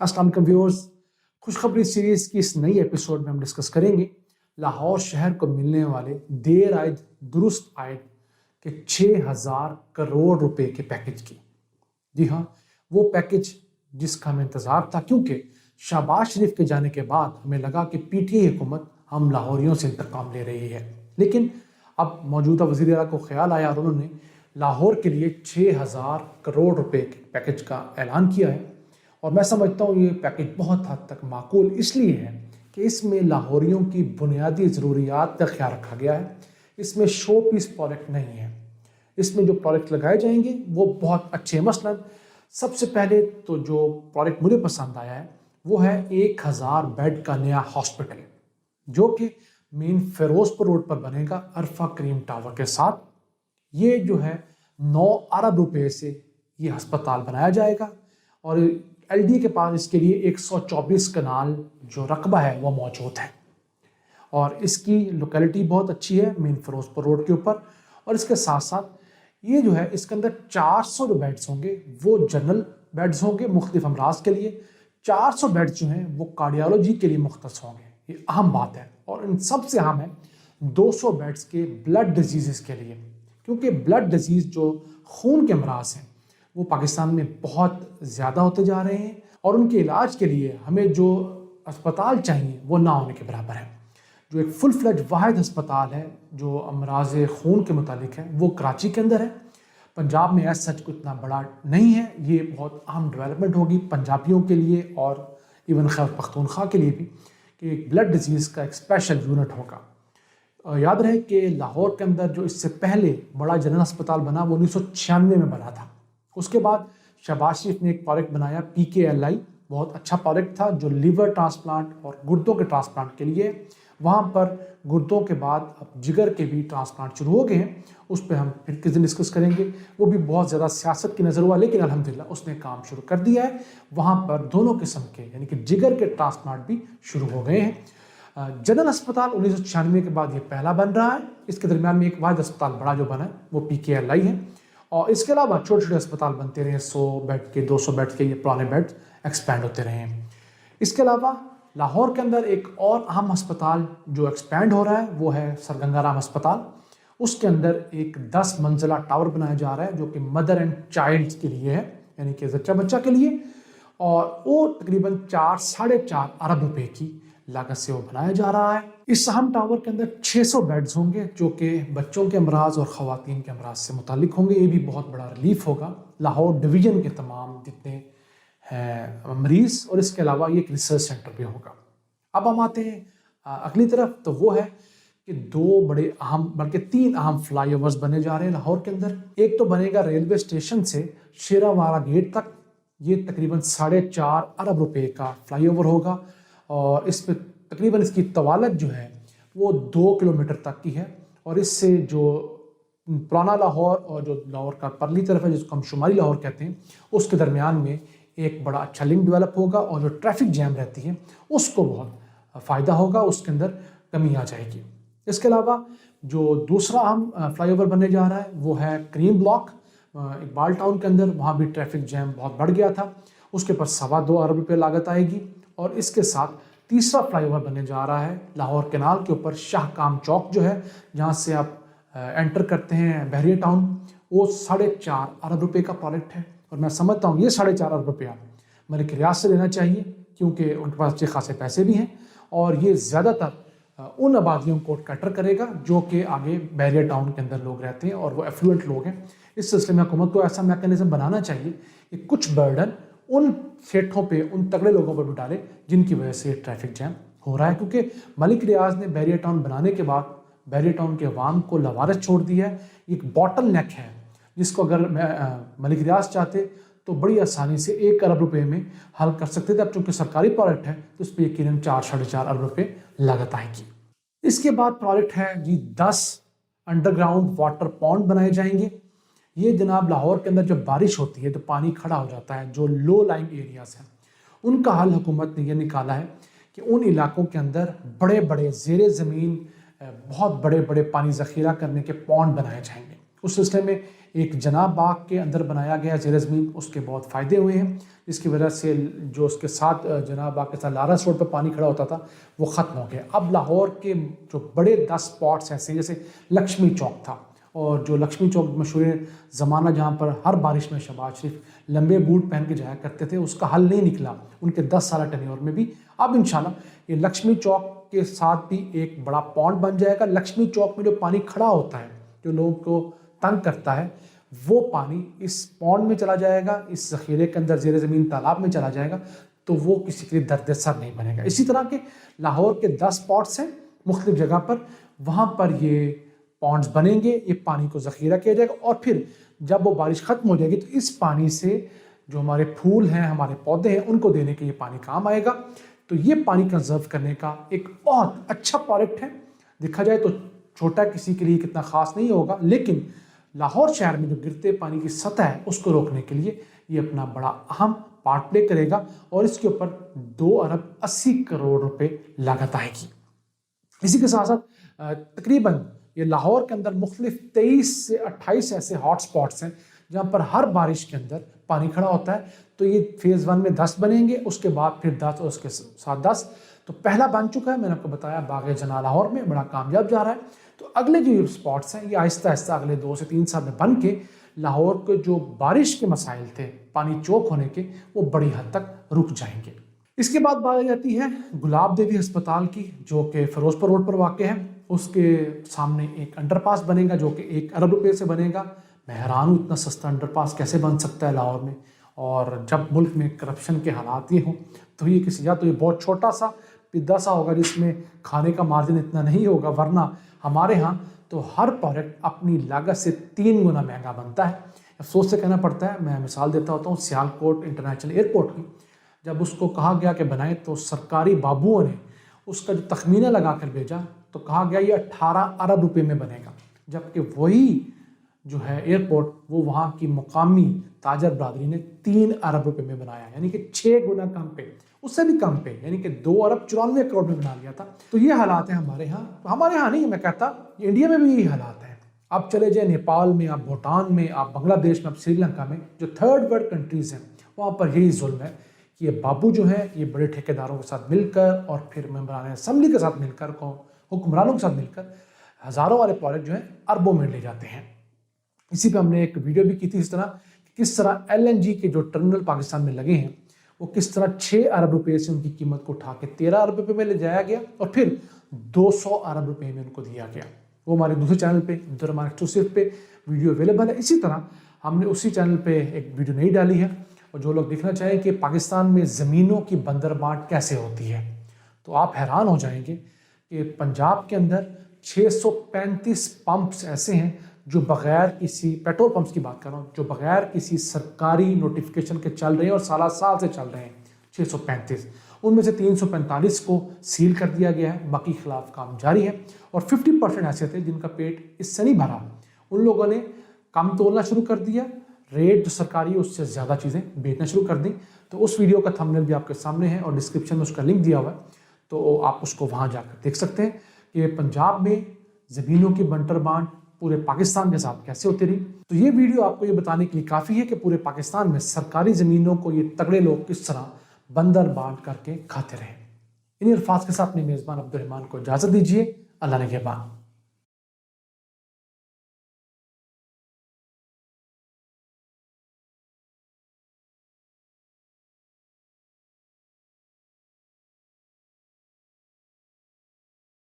अस्सलाम वालेकुम व्यूअर्स, खुशखबरी सीरीज की इस नई एपिसोड में हम डिस्कस करेंगे लाहौर शहर को मिलने वाले देर आयद दुरुस्त आयद के 6,000 करोड़ रुपए के पैकेज की। जी हाँ, वो पैकेज जिसका हमें इंतज़ार था, क्योंकि शहबाज शरीफ के जाने के बाद हमें लगा कि पीटीआई हुकूमत हम लाहौरियों से इंतकाम ले रही है, लेकिन अब मौजूदा वज़ीर आला को ख्याल आया और उन्होंने लाहौर के लिए 6,000 करोड़ रुपए के पैकेज का ऐलान किया है। और मैं समझता हूँ ये पैकेज बहुत हद तक माकूल इसलिए है कि इसमें लाहौरियों की बुनियादी ज़रूरियात का ख्याल रखा गया है। इसमें शो पीस प्रोजेक्ट नहीं है। इसमें जो प्रोजेक्ट लगाए जाएंगे वो बहुत अच्छे। मसलन सबसे पहले तो जो प्रोजेक्ट मुझे पसंद आया है वो है 1,000 बेड का नया हॉस्पिटल, जो कि मेन फिरोजपुर रोड पर बनेगा अरफा करीम टावर के साथ। ये जो है 9 अरब रुपए से ये अस्पताल बनाया जाएगा और एलडी के पास इसके लिए 124 कनाल जो रकबा है वो मौजूद है और इसकी लोकेलिटी बहुत अच्छी है मेन फिरोजपुर रोड के ऊपर। और इसके साथ साथ ये जो है इसके अंदर 400 जो बेड्स होंगे वो जनरल बेड्स होंगे मुख्तलिफ अमराज के लिए, 400 बेड्स जो हैं वो कार्डियोलॉजी के लिए मुख्तस होंगे। ये अहम बात है। और इन सबसे अहम है 200 बेड्स के ब्लड डिजीज़ के लिए, क्योंकि ब्लड डिजीज़ जो खून के अमराज हैं वो पाकिस्तान में बहुत ज़्यादा होते जा रहे हैं और उनके इलाज के लिए हमें जो अस्पताल चाहिए वो ना होने के बराबर है। जो एक फुल फ्लेज वाहिद अस्पताल है जो अमराज खून के मुतालिक है वो कराची के अंदर है। पंजाब में ऐसा सच इतना बड़ा नहीं है। ये बहुत अहम डेवलपमेंट होगी पंजाबियों के लिए और इवन खैबर पख्तूनख्वा के लिए भी कि एक ब्लड डिजीज़ का एक स्पेशल यूनिट होगा। याद रहे कि लाहौर के अंदर जो इससे पहले बड़ा जनरल अस्पताल बना वो 1996 में बना था। उसके बाद शहबाज शरीफ ने एक प्रोजेक्ट बनाया PKLI, बहुत अच्छा प्रोजेक्ट था जो लीवर ट्रांसप्लांट और गुर्दों के ट्रांसप्लांट के लिए। वहाँ पर गुर्दों के बाद अब जिगर के भी ट्रांसप्लांट शुरू हो गए हैं। उस पर हम फिर किस दिन डिस्कस करेंगे। वो भी बहुत ज़्यादा सियासत की नज़र हुआ, लेकिन अल्हम्दुलिल्लाह उसने काम शुरू कर दिया है। वहाँ पर दोनों किस्म के यानी कि जिगर के ट्रांसप्लांट भी शुरू हो गए हैं। जनरल अस्पताल 1996 के बाद ये पहला बन रहा है। इसके दरमियान में एक वाहिद अस्पताल बड़ा जो बना है वो PKLI है और इसके अलावा छोटे छोटे अस्पताल बनते रहे, 100 बेड के, 200 बेड के, ये पुराने बेड एक्सपैंड होते रहे हैं। इसके अलावा लाहौर के अंदर एक और अहम अस्पताल जो एक्सपैंड हो रहा है वो है सर गंगाराम अस्पताल। उसके अंदर एक 10 मंजिला टावर बनाया जा रहा है जो कि मदर एंड चाइल्ड के लिए है, यानी कि जच्चा बच्चा के लिए, और वो तकरीबन 4-4.5 अरब रुपए की लागत से वो बनाया जा रहा है। इस अहम टावर के अंदर 600 बेड्स होंगे जो कि बच्चों के अमराज और ख़वातीन के अमराज से मुतालिक होंगे। ये भी बहुत बड़ा रिलीफ होगा लाहौर डिवीज़न के तमाम जितने हैं मरीज़, और इसके अलावा ये एक रिसर्च सेंटर भी होगा। अब हम आते हैं अगली तरफ, तो वो है कि 2 बड़े अहम बल्कि 3 अहम फ्लाईओवर्स बने जा रहे हैं लाहौर के अंदर। एक तो बनेगा रेलवे स्टेशन से शेरावाला गेट तक, ये तकरीबन 4.5 अरब रुपए का फ्लाईओवर होगा और इस पर तकरीबन इसकी तवालत जो है वो 2 किलोमीटर तक की है। और इससे जो पुराना लाहौर और जो लाहौर का परली तरफ है जिसको हम शुमारी लाहौर कहते हैं उसके दरमियान में एक बड़ा अच्छा लिंक डेवलप होगा और जो ट्रैफिक जैम रहती है उसको बहुत फ़ायदा होगा, उसके अंदर कमी आ जाएगी। इसके अलावा जो दूसरा अहम फ्लाईओवर बनने जा रहा है वो है क्रीम ब्लॉक इकबाल टाउन के अंदर। वहाँ भी ट्रैफिक जैम बहुत बढ़ गया था, उसके ऊपर 2.25 अरब रुपये लागत आएगी। और इसके साथ तीसरा फ्लाईओवर बनने जा रहा है लाहौर कैनाल के ऊपर शाहकाम चौक जो है जहाँ से आप एंटर करते हैं बहरिया टाउन, वो 4.5 अरब रुपये का प्रोजेक्ट है। और मैं समझता हूँ ये 4.5 अरब रुपया मलिक रियाज से लेना चाहिए क्योंकि उनके पास अच्छे खासे पैसे भी हैं और ये ज़्यादातर उन आबादियों को कैटर करेगा जो कि आगे बहरिया टाउन के अंदर लोग रहते हैं और वो एफ्लुएंट लोग हैं। इस सिलसिले में हुकूमत को ऐसा मैकेनिज्म बनाना चाहिए कि कुछ बर्डन उन सेठों पे, उन तगड़े लोगों पर भी डाले जिनकी वजह से ट्रैफिक जैम हो रहा है। क्योंकि मलिक रियाज ने बहरिया टाउन बनाने के बाद बहरिया टाउन के अवाम को लवारस छोड़ दिया है। एक बॉटल नेक है जिसको अगर मलिक रियाज चाहते तो बड़ी आसानी से 1 अरब रुपए में हल कर सकते थे। अब चूँकि सरकारी प्रोजेक्ट है तो उस पर यकीनन 4-4.5 अरब रुपए लागत आएगी। इसके बाद प्रोजेक्ट है जी 10 अंडरग्राउंड वाटर पॉन्ड बनाए जाएंगे। ये जनाब लाहौर के अंदर जब बारिश होती है तो पानी खड़ा हो जाता है, जो लो लाइंग एरियाज़ हैं उनका हल हुकूमत ने यह निकाला है कि उन इलाकों के अंदर बड़े बड़े ज़ेरे ज़मीन बहुत बड़े बड़े पानी ज़ख़ीरा करने के पॉन्ड बनाए जाएंगे। उस सिलसिले में एक जनाब बाग के अंदर बनाया गया ज़ेर ज़मीन, उसके बहुत फ़ायदे हुए हैं, जिसकी वजह से जो उसके साथ जनाब बाग के साथ लारेंस रोड पर पानी खड़ा होता था वो ख़त्म हो गया। अब लाहौर के जो बड़े 10 स्पॉट्स ऐसे जैसे लक्ष्मी चौक था, और जो लक्ष्मी चौक मशहूर ज़माना जहाँ पर हर बारिश में शहबाज शरीफ लंबे बूट पहन के जाया करते थे, उसका हल नहीं निकला उनके 10 साल टेन्योर में भी। अब इंशाल्लाह ये लक्ष्मी चौक के साथ भी एक बड़ा पॉन्ड बन जाएगा। लक्ष्मी चौक में जो पानी खड़ा होता है, जो लोगों को तंग करता है, वो पानी इस पॉन्ड में चला जाएगा, इस ज़ख़ीरे के अंदर ज़ेर ज़मीन तालाब में चला जाएगा, तो वो किसी के लिए दर्द सर नहीं बनेगा। इसी तरह के लाहौर के 10 स्पॉट्स हैं मुख्तलिफ जगह पर, वहाँ पर ये पॉन्ड्स बनेंगे, ये पानी को ज़ख़ीरा किया जाएगा, और फिर जब वो बारिश ख़त्म हो जाएगी तो इस पानी से जो हमारे फूल हैं, हमारे पौधे हैं, उनको देने के ये पानी काम आएगा। तो ये पानी कंजर्व करने का एक बहुत अच्छा प्रोजेक्ट है। देखा जाए तो छोटा किसी के लिए कितना ख़ास नहीं होगा, लेकिन लाहौर शहर में जो गिरते पानी की सतह है उसको रोकने के लिए ये अपना बड़ा अहम पार्ट प्ले करेगा, और इसके ऊपर 2 अरब 80 करोड़ रुपए लागत आएगी। इसी के साथ साथ तकरीबन ये लाहौर के अंदर मुख्तलिफ 23 से 28 ऐसे हॉट स्पॉट्स हैं जहाँ पर हर बारिश के अंदर पानी खड़ा होता है। तो ये फेज़ 1 में 10 बनेंगे, उसके बाद फिर 10 और उसके साथ 10। तो पहला बन चुका है, मैंने आपको बताया बाग जना लाहौर में, बड़ा कामयाब जा रहा है। तो अगले जो स्पॉट्स हैं ये आहिस्ता आहिस्ता अगले 2 से 3 साल में बन के लाहौर के जो बारिश के मसाइल थे पानी चौक होने के, वो बड़ी हद तक रुक जाएंगे। इसके बाद बात आ जाती है गुलाब देवी अस्पताल की, जो कि फिरोजपुर रोड पर वाक़ है। उसके सामने एक अंडरपास बनेगा जो कि 1 अरब रुपये से बनेगा। मैं हैरान हूँ इतना सस्ता अंडरपास कैसे बन सकता है लाहौर में, और जब मुल्क में करप्शन के हालात ये हों तो ये किसी, या तो ये बहुत छोटा सा पिद्दा सा होगा जिसमें खाने का मार्जिन इतना नहीं होगा, वरना हमारे यहाँ तो हर प्रोडक्ट अपनी लागत से 3 गुना महंगा बनता है। अफसोस से कहना पड़ता है। मैं मिसाल देता होता हूँ सियालकोट इंटरनेशनल एयरपोर्ट की, जब उसको कहा गया कि बनाए तो सरकारी बाबुओं ने उसका जो तखमीना लगा कर भेजा तो कहा गया ये 18 अरब रुपए में बनेगा, जबकि वही जो है एयरपोर्ट वो वहाँ की मुकामी ताजर बरादरी ने 3 अरब रुपए में बनाया, यानी कि 6 गुना कम पे, उससे भी कम पे, यानी कि 2 अरब 94 करोड़ में बना लिया था। तो ये हालात है हमारे यहाँ नहीं, मैं कहता इंडिया में भी यही हालात है। आप चले जाए नेपाल में, आप भूटान में, आप बांग्लादेश में, आप श्रीलंका में, जो 3rd वर्ल्ड कंट्रीज़ हैं, वहाँ पर यही जुल्म है कि ये बाबू जो है ये बड़े ठेकेदारों के साथ मिलकर और फिर मेंबरान असेंबली के साथ मिलकर, हुक्मरानों के साथ मिलकर हज़ारों वाले प्रोजेक्ट जो है अरबों में ले जाते हैं। इसी पे हमने एक वीडियो भी की थी, इस तरह किस तरह LNG के जो टर्मिनल पाकिस्तान में लगे हैं वो किस तरह 6 अरब रुपये से उनकी कीमत को उठा के 13 अरब रुपये में ले जाया गया और फिर 200 अरब रुपये में उनको दिया गया। वो हमारे दूसरे चैनल पे अब्दुर्रहमान एक्सक्लूसिव पे वीडियो अवेलेबल है। इसी तरह हमने उसी चैनल पे एक वीडियो नहीं डाली है, और जो लोग देखना चाहें कि पाकिस्तान में ज़मीनों की बंदर बांट कैसे होती है, तो आप हैरान हो जाएंगे कि पंजाब के अंदर 635 पंप्स ऐसे हैं जो बग़ैर किसी, पेट्रोल पंप्स की बात कर रहा हूँ, जो बग़ैर किसी सरकारी नोटिफिकेशन के चल रहे हैं और साल से चल रहे हैं 635। उनमें से 345 को सील कर दिया गया है, बाकी खिलाफ काम जारी है। और 50% ऐसे थे जिनका पेट इससे नहीं भरा, उन लोगों ने कम तोलना शुरू कर दिया, रेट जो सरकारी है उससे ज़्यादा चीज़ें बेचना शुरू कर दी। तो उस वीडियो का थंबनेल भी आपके सामने है और डिस्क्रिप्शन में उसका लिंक दिया हुआ है, तो आप उसको वहाँ जाकर देख सकते हैं कि पंजाब में ज़मीनों की बंटर बांट पूरे पाकिस्तान के साथ कैसे होती रही। तो ये वीडियो आपको ये बताने के लिए काफ़ी है कि पूरे पाकिस्तान में सरकारी ज़मीनों को ये तगड़े लोग किस तरह बंदर बांट करके खाते रहे। इन्हीं अल्फाज के साथ अपने मेज़बान अब्दुर्रहमान को इजाज़त दीजिए। अल्लाह ने के बाद।